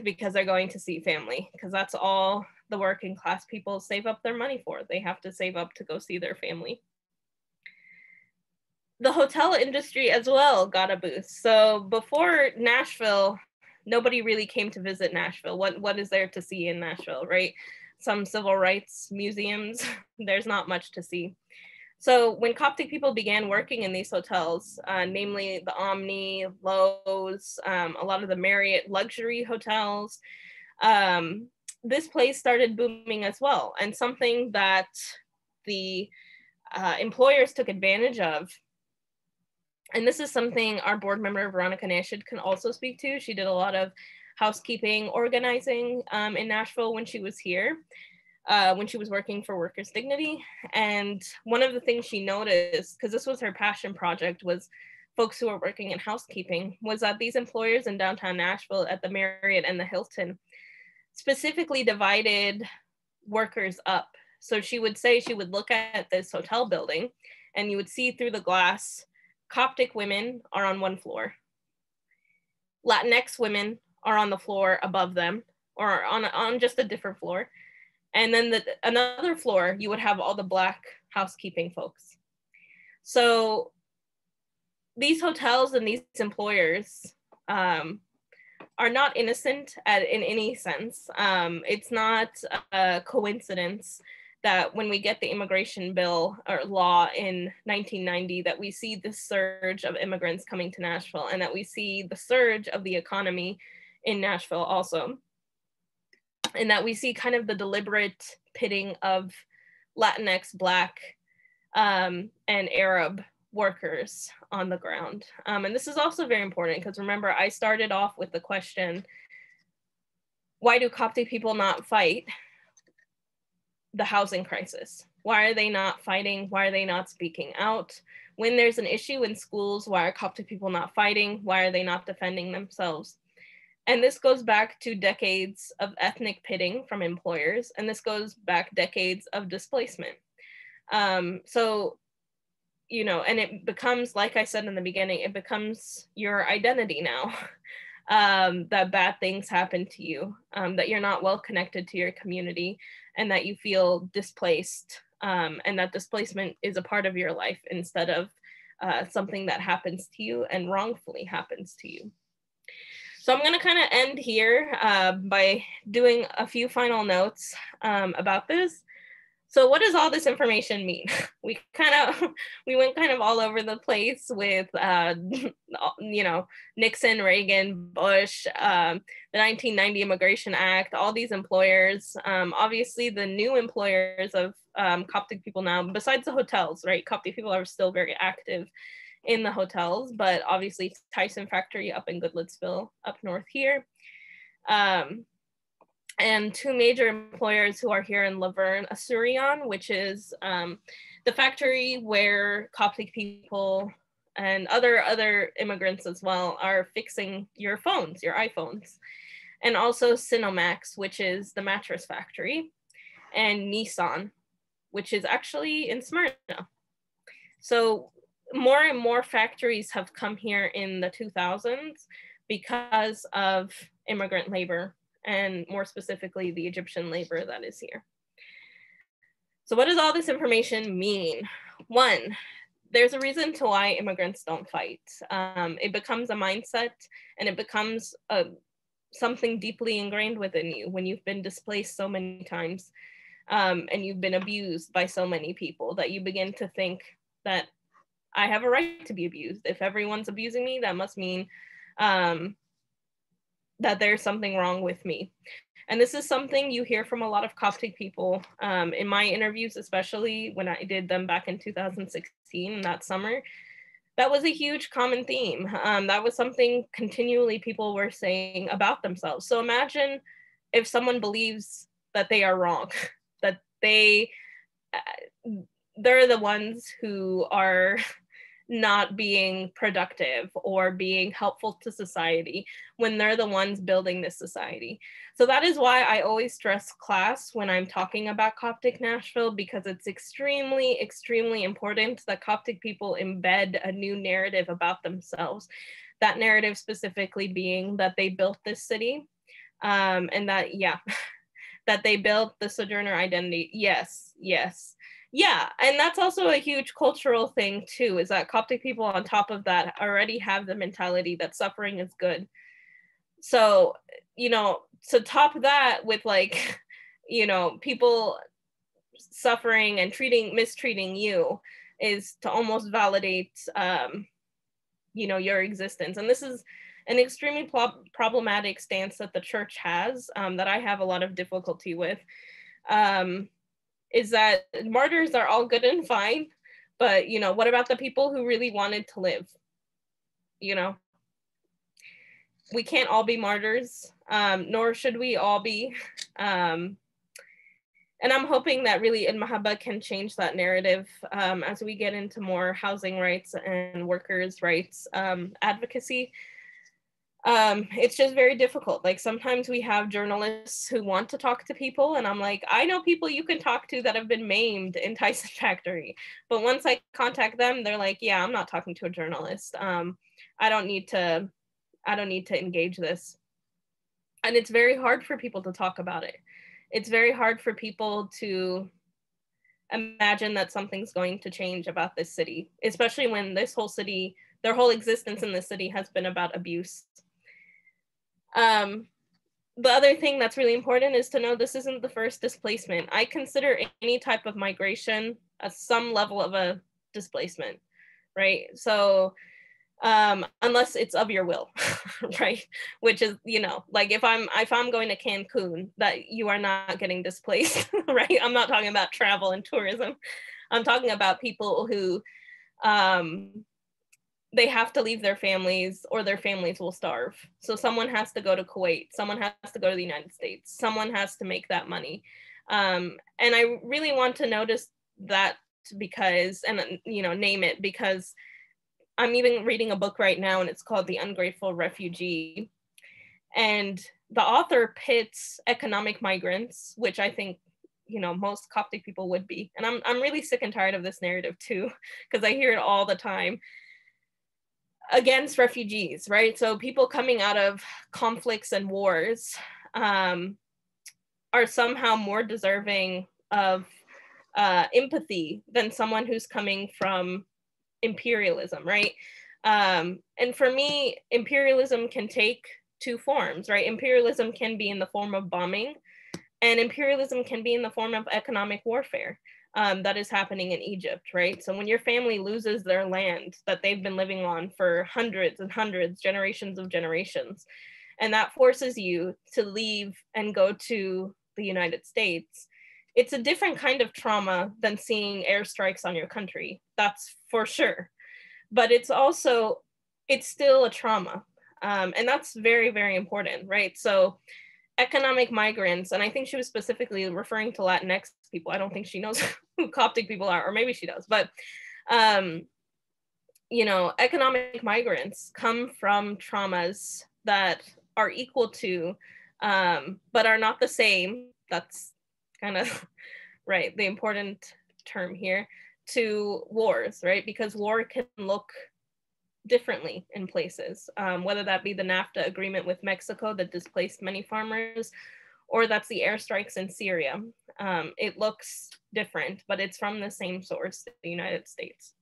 because they're going to see family, because that's all the working class people save up their money for. They have to save up to go see their family. The hotel industry as well got a boost. So before Nashville, nobody really came to visit Nashville. What is there to see in Nashville, right? Some civil rights museums, there's not much to see. So when Coptic people began working in these hotels, namely the Omni, Lowe's, a lot of the Marriott luxury hotels, this place started booming as well. And something that the employers took advantage of, and this is something our board member, Veronica Nashid, can also speak to. She did a lot of housekeeping, organizing in Nashville when she was here, when she was working for Workers' Dignity. And one of the things she noticed, because this was her passion project, was folks who are working in housekeeping, was that these employers in downtown Nashville at the Marriott and the Hilton specifically divided workers up. So she would say, she would look at this hotel building and you would see through the glass, Coptic women are on one floor. Latinx women are on the floor above them, or on just a different floor. And then another floor, you would have all the Black housekeeping folks. So these hotels and these employers are not innocent in any sense. It's not a coincidence that when we get the immigration bill or law in 1990, that we see the surge of immigrants coming to Nashville, and that we see the surge of the economy in Nashville also. And that we see kind of the deliberate pitting of Latinx, Black, and Arab workers on the ground. And this is also very important because remember, I started off with the question, why do Coptic people not fight the housing crisis? Why are they not fighting? Why are they not speaking out? When there's an issue in schools, why are Coptic people not fighting? Why are they not defending themselves? And this goes back to decades of ethnic pitting from employers, and this goes back decades of displacement. So, you know, and it becomes, like I said in the beginning, it becomes your identity now, that bad things happen to you, that you're not well connected to your community, and that you feel displaced, and that displacement is a part of your life instead of something that happens to you and wrongfully happens to you. So I'm going to kind of end here by doing a few final notes about this. So what does all this information mean? We went kind of all over the place with, you know, Nixon, Reagan, Bush, the 1990 Immigration Act, all these employers. Obviously, the new employers of Coptic people now, besides the hotels, right? Coptic people are still very active in the hotels, but obviously Tyson Factory up in Goodlettsville, up north here. And two major employers who are here in Laverne, Asurion, which is the factory where Coptic people and other immigrants as well are fixing your phones, your iPhones. And also Cinemax, which is the mattress factory, and Nissan, which is actually in Smyrna. So more and more factories have come here in the 2000s because of immigrant labor, and more specifically, the Egyptian labor that is here. So what does all this information mean? One, there's a reason to why immigrants don't fight. It becomes a mindset, and it becomes something deeply ingrained within you when you've been displaced so many times, and you've been abused by so many people, that you begin to think that I have a right to be abused. If everyone's abusing me, that must mean that there's something wrong with me. And this is something you hear from a lot of Coptic people in my interviews, especially when I did them back in 2016, that summer. That was a huge common theme. That was something continually people were saying about themselves. So imagine if someone believes that they are wrong, that they're the ones who are not being productive or being helpful to society when they're the ones building this society. So that is why I always stress class when I'm talking about Coptic Nashville, because it's extremely, extremely important that Coptic people embed a new narrative about themselves. That narrative specifically being that they built this city, and that, yeah, that they built the Sojourner identity. Yes, yes. Yeah, and that's also a huge cultural thing too, is that Coptic people on top of that already have the mentality that suffering is good. So, you know, to top that with like, you know, people suffering and mistreating you is to almost validate, you know, your existence. And this is an extremely problematic stance that the church has, that I have a lot of difficulty with. Is that martyrs are all good and fine, but you know, what about the people who really wanted to live? You know, we can't all be martyrs, nor should we all be. And I'm hoping that really Eid Mahabba can change that narrative as we get into more housing rights and workers' rights advocacy. It's just very difficult. Like sometimes we have journalists who want to talk to people, and I'm like, I know people you can talk to that have been maimed in Tyson Factory, but once I contact them, they're like, yeah, I'm not talking to a journalist. I don't need to engage this. And it's very hard for people to talk about it. It's very hard for people to imagine that something's going to change about this city, especially when this whole city, their whole existence in this city has been about abuse. The other thing that's really important is to know this isn't the first displacement. I consider any type of migration as some level of a displacement, right? So unless it's of your will, right? Which is, you know, like if I'm going to Cancun, that you are not getting displaced, right? I'm not talking about travel and tourism. I'm talking about people who they have to leave their families or their families will starve. So someone has to go to Kuwait, someone has to go to the United States, someone has to make that money. And I really want to notice that because, and you know, name it, because I'm even reading a book right now and it's called The Ungrateful Refugee. And the author pits economic migrants, which I think, you know, most Coptic people would be. And I'm really sick and tired of this narrative too, because I hear it all the time, against refugees, right? So people coming out of conflicts and wars are somehow more deserving of empathy than someone who's coming from imperialism, right? And for me, imperialism can take two forms, right? Imperialism can be in the form of bombing, and imperialism can be in the form of economic warfare. That is happening in Egypt, right? So when your family loses their land that they've been living on for hundreds and hundreds, generations of generations, and that forces you to leave and go to the United States, it's a different kind of trauma than seeing airstrikes on your country. That's for sure. But it's still a trauma. And that's very, very important, right? So economic migrants, and I think she was specifically referring to Latinx people. I don't think she knows who Coptic people are, or maybe she does, but you know, economic migrants come from traumas that are equal to, but are not the same. That's kind of right, the important term here, to wars, right? Because war can look differently in places, whether that be the NAFTA agreement with Mexico that displaced many farmers, or that's the airstrikes in Syria. It looks different, but it's from the same source, the United States.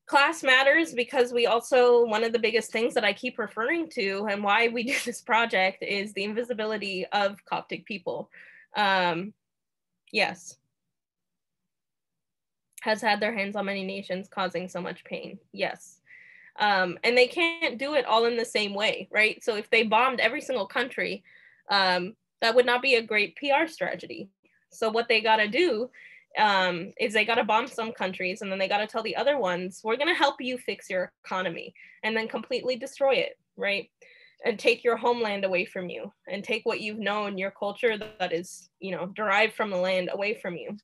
Class matters because we also, one of the biggest things that I keep referring to and why we do this project is the invisibility of Coptic people. Yes. Has had their hands on many nations, causing so much pain. Yes. And they can't do it all in the same way, right? So if they bombed every single country, that would not be a great PR strategy. So what they got to do is they got to bomb some countries, and then they got to tell the other ones, we're going to help you fix your economy, and then completely destroy it, right? And take your homeland away from you, and take what you've known, your culture that is, you know, derived from the land away from you.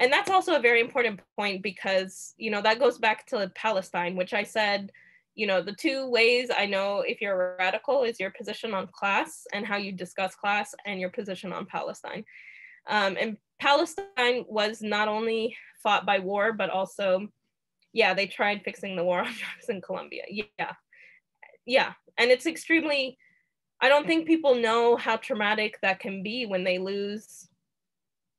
And that's also a very important point because, you know, that goes back to Palestine, which I said, you know, the two ways I know if you're a radical is your position on class and how you discuss class, and your position on Palestine. And Palestine was not only fought by war, but also, yeah, they tried fixing the war on drugs in Colombia. Yeah. And it's extremely, I don't think people know how traumatic that can be when they lose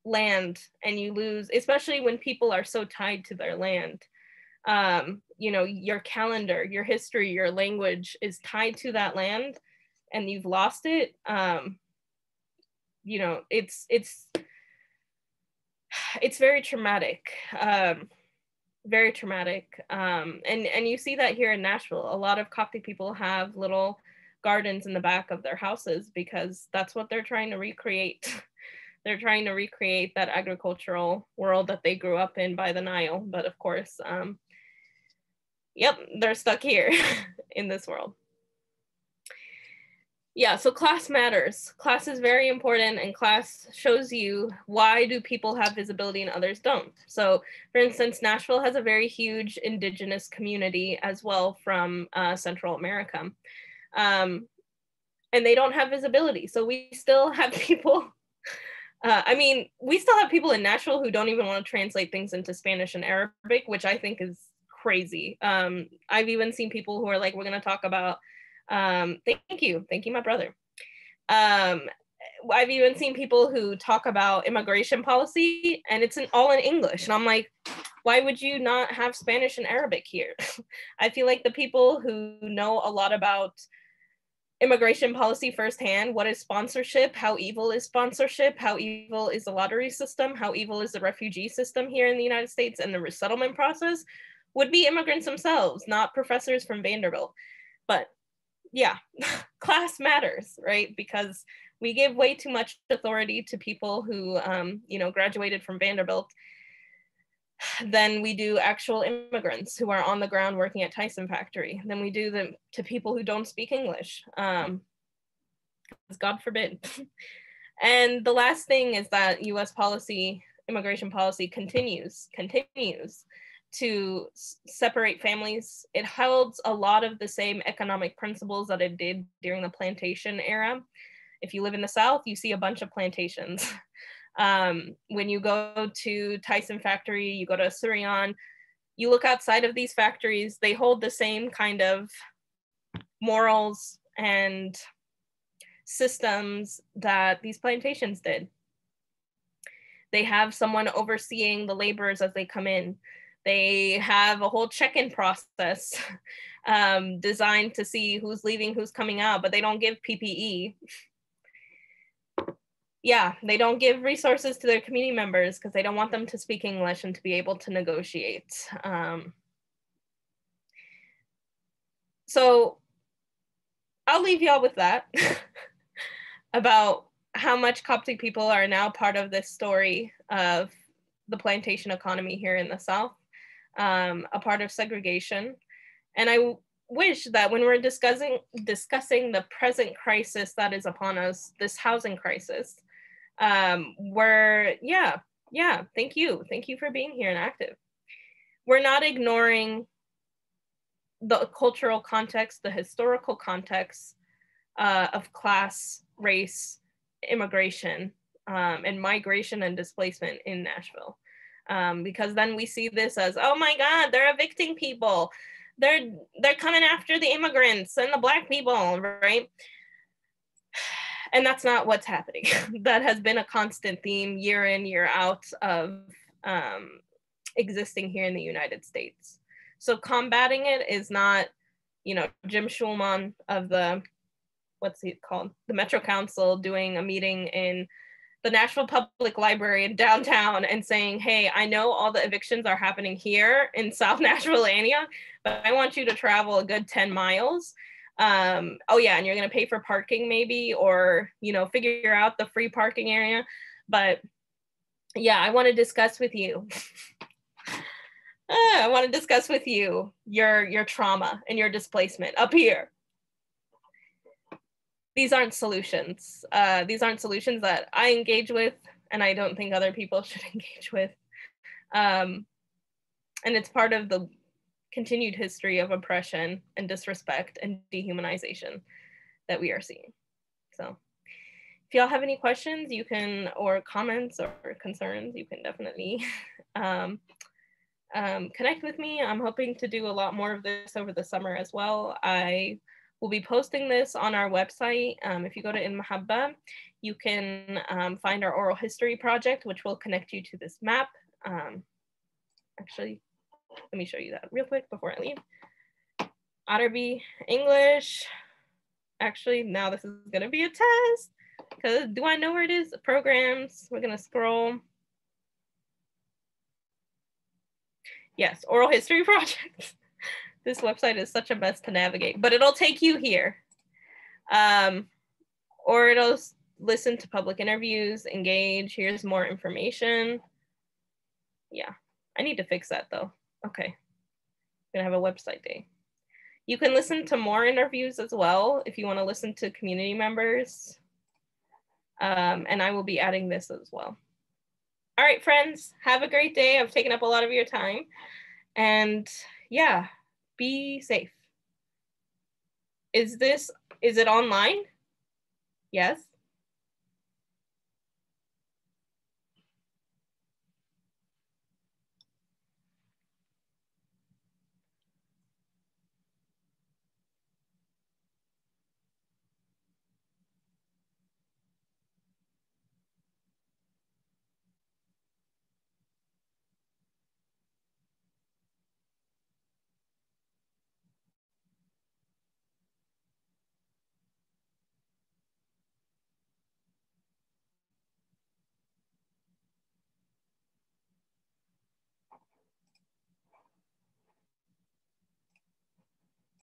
land, and you lose, especially when people are so tied to their land. You know, your calendar, your history, your language is tied to that land, and you've lost it. You know, it's very traumatic. Very traumatic. And you see that here in Nashville. A lot of Coptic people have little gardens in the back of their houses because that's what they're trying to recreate. They're trying to recreate that agricultural world that they grew up in by the Nile. But of course, yep, they're stuck here in this world. Yeah, so class matters. Class is very important, and class shows you why do people have visibility and others don't. So for instance, Nashville has a very huge indigenous community as well from Central America. And they don't have visibility. So we still have people, I mean, we still have people in Nashville who don't even want to translate things into Spanish and Arabic, which I think is crazy. I've even seen people who are like, we're going to talk about, thank you, my brother. I've even seen people who talk about immigration policy, and it's all in English. And I'm like, why would you not have Spanish and Arabic here? I feel like the people who know a lot about immigration policy firsthand, what is sponsorship, how evil is sponsorship, how evil is the lottery system, how evil is the refugee system here in the United States, and the resettlement process, would be immigrants themselves, not professors from Vanderbilt. But yeah, class matters, right? Because we give way too much authority to people who, you know, graduated from Vanderbilt than we do actual immigrants who are on the ground working at Tyson factory. Than we do them to people who don't speak English. God forbid. And the last thing is that US policy, immigration policy continues to separate families. It holds a lot of the same economic principles that it did during the plantation era. If you live in the South, you see a bunch of plantations. When you go to Tyson factory, you go to Surion, you look outside of these factories, they hold the same kind of morals and systems that these plantations did. They have someone overseeing the laborers as they come in. They have a whole check-in process designed to see who's leaving, who's coming out, but they don't give PPE. Yeah, they don't give resources to their community members because they don't want them to speak English and to be able to negotiate. So I'll leave y'all with that about how much Coptic people are now part of this story of the plantation economy here in the South, a part of segregation. And I wish that when we're discussing the present crisis that is upon us, this housing crisis, thank you for being here and active. We're not ignoring the cultural context, the historical context of class, race, immigration, and migration and displacement in Nashville. Because then we see this as, oh my God, they're evicting people. They're coming after the immigrants and the Black people, right? And that's not what's happening. That has been a constant theme year in, year out of existing here in the United States. So combating it is not, you know, Jim Schulman of the, what's he called? The Metro Council doing a meeting in the Nashville Public Library in downtown and saying, hey, I know all the evictions are happening here in South Nashville, but I want you to travel a good 10 miles. Oh yeah, and you're gonna pay for parking maybe, or, you know, figure out the free parking area. But yeah, I wanna discuss with you. I wanna discuss with you your trauma and your displacement up here. These aren't solutions. These aren't solutions that I engage with, and I don't think other people should engage with. And it's part of the continued history of oppression and disrespect and dehumanization that we are seeing. So if y'all have any questions, you can, or comments or concerns, you can definitely connect with me. I'm hoping to do a lot more of this over the summer as well. I will be posting this on our website. If you go to In Mahabba, you can find our oral history project, which will connect you to this map. Actually, let me show you that real quick before I leave. Arabi, English. Actually, now this is gonna be a test, because do I know where it is? Programs, we're gonna scroll. Yes, oral history project. This website is such a mess to navigate, but it'll take you here. Or it'll listen to public interviews, engage, here's more information. Yeah, I need to fix that though. Okay, I'm gonna have a website day. You can listen to more interviews as well if you wanna listen to community members. And I will be adding this as well. All right, friends, have a great day. I've taken up a lot of your time. And yeah, be safe. Is it online? Yes.